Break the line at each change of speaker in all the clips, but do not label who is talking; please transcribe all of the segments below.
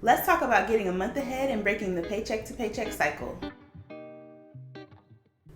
Let's talk about getting a month ahead and breaking the paycheck to paycheck cycle.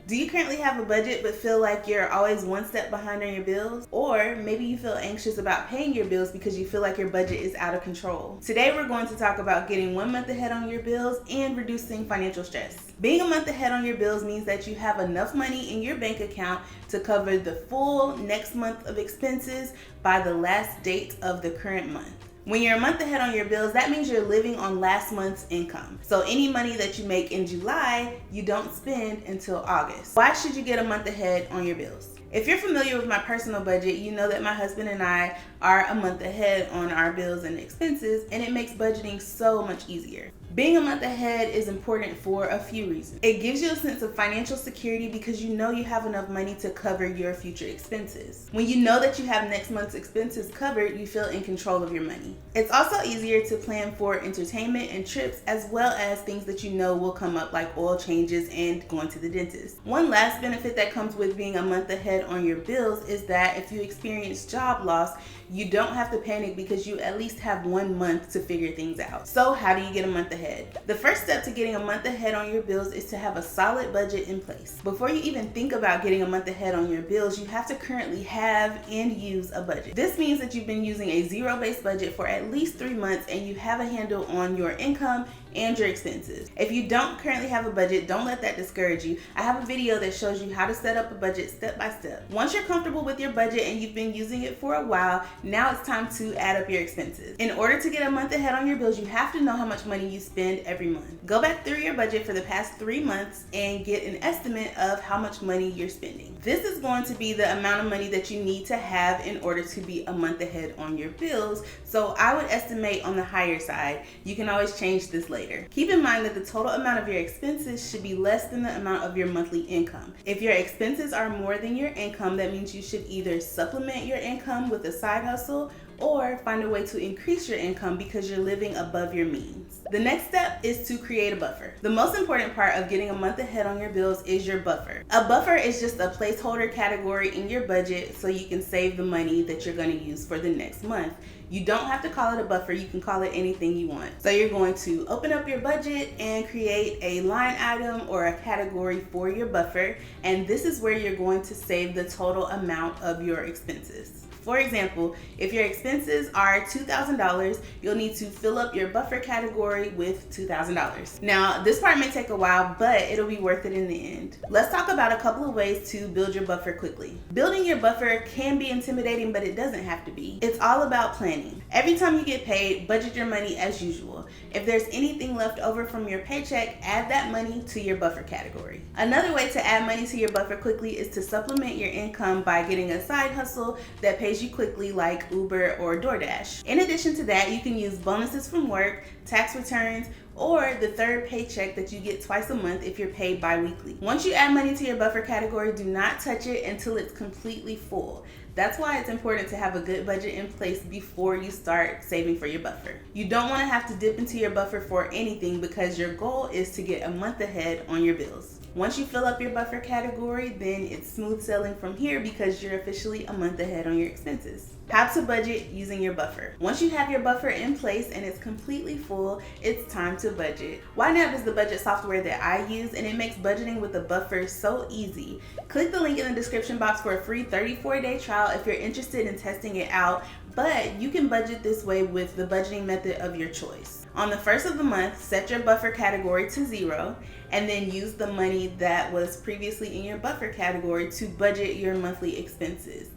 Do you currently have a budget but feel like you're always one step behind on your bills? Or maybe you feel anxious about paying your bills because you feel like your budget is out of control. Today we're going to talk about getting 1 month ahead on your bills and reducing financial stress. Being a month ahead on your bills means that you have enough money in your bank account to cover the full next month of expenses by the last date of the current month. When you're a month ahead on your bills, that means you're living on last month's income. So any money that you make in July, you don't spend until August. Why should you get a month ahead on your bills? If you're familiar with my personal budget, you know that my husband and I are a month ahead on our bills and expenses, and it makes budgeting so much easier. Being a month ahead is important for a few reasons. It gives you a sense of financial security because you know you have enough money to cover your future expenses. When you know that you have next month's expenses covered, you feel in control of your money. It's also easier to plan for entertainment and trips, as well as things that you know will come up like oil changes and going to the dentist. One last benefit that comes with being a month ahead on your bills is that if you experience job loss, you don't have to panic because you at least have 1 month to figure things out. So how do you get a month ahead? The first step to getting a month ahead on your bills is to have a solid budget in place. Before you even think about getting a month ahead on your bills, you have to currently have and use a budget. This means that you've been using a zero-based budget for at least 3 months and you have a handle on your income and your expenses. If you don't currently have a budget, don't let that discourage you. I have a video that shows you how to set up a budget step by step. Once you're comfortable with your budget and you've been using it for a while, now it's time to add up your expenses. In order to get a month ahead on your bills, you have to know how much money you spend every month. Go back through your budget for the past 3 months and get an estimate of how much money you're spending. This is going to be the amount of money that you need to have in order to be a month ahead on your bills. So I would estimate on the higher side. You can always change this later. Keep in mind that the total amount of your expenses should be less than the amount of your monthly income. If your expenses are more than your income, that means you should either supplement your income with a side hustle or find a way to increase your income because you're living above your means. The next step is to create a buffer. The most important part of getting a month ahead on your bills is your buffer. A buffer is just a placeholder category in your budget so you can save the money that you're going to use for the next month. You don't have to call it a buffer, you can call it anything you want. So you're going to open up your budget and create a line item or a category for your buffer, and this is where you're going to save the total amount of your expenses. For example, if your expenses are $2,000, you'll need to fill up your buffer category with $2,000. Now, this part may take a while, but it'll be worth it in the end. Let's talk about a couple of ways to build your buffer quickly. Building your buffer can be intimidating, but it doesn't have to be. It's all about planning. Every time you get paid, budget your money as usual. If there's anything left over from your paycheck, add that money to your buffer category. Another way to add money to your buffer quickly is to supplement your income by getting a side hustle that pays you quickly, like Uber or DoorDash. In addition to that, you can use bonuses from work, tax returns, or the third paycheck that you get twice a month if you're paid bi-weekly. Once you add money to your buffer category, do not touch it until it's completely full. That's why it's important to have a good budget in place before you start saving for your buffer. You don't want to have to dip into your buffer for anything because your goal is to get a month ahead on your bills. Once you fill up your buffer category, then it's smooth sailing from here because you're officially a month ahead on your expenses. How to budget using your buffer. Once you have your buffer in place and it's completely full, it's time to budget. YNAB is the budget software that I use, and it makes budgeting with a buffer so easy. Click the link in the description box for a free 34-day trial if you're interested in testing it out, but you can budget this way with the budgeting method of your choice. On the first of the month, set your buffer category to 0 and then use the money that was previously in your buffer category to budget your monthly expenses.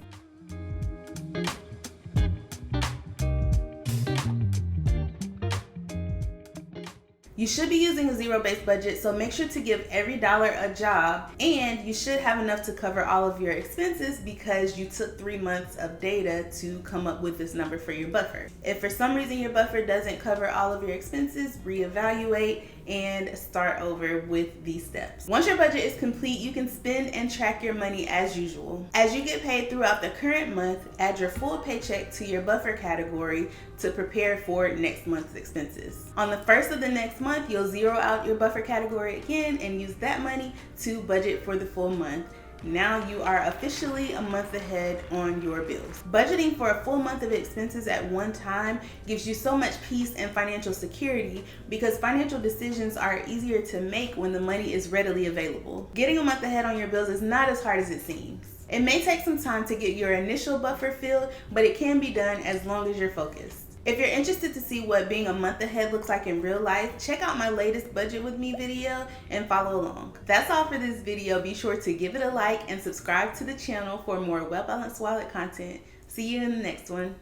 You should be using a zero-based budget, so make sure to give every dollar a job, and you should have enough to cover all of your expenses because you took 3 months of data to come up with this number for your buffer. If for some reason your buffer doesn't cover all of your expenses, reevaluate and start over with these steps. Once your budget is complete, you can spend and track your money as usual. As you get paid throughout the current month, add your full paycheck to your buffer category to prepare for next month's expenses. On the first of the next month, you'll zero out your buffer category again and use that money to budget for the full month. Now you are officially a month ahead on your bills. Budgeting for a full month of expenses at one time gives you so much peace and financial security because financial decisions are easier to make when the money is readily available. Getting a month ahead on your bills is not as hard as it seems. It may take some time to get your initial buffer filled, but it can be done as long as you're focused. If you're interested to see what being a month ahead looks like in real life, check out my latest Budget With Me video and follow along. That's all for this video. Be sure to give it a like and subscribe to the channel for more well-balanced wallet content. See you in the next one.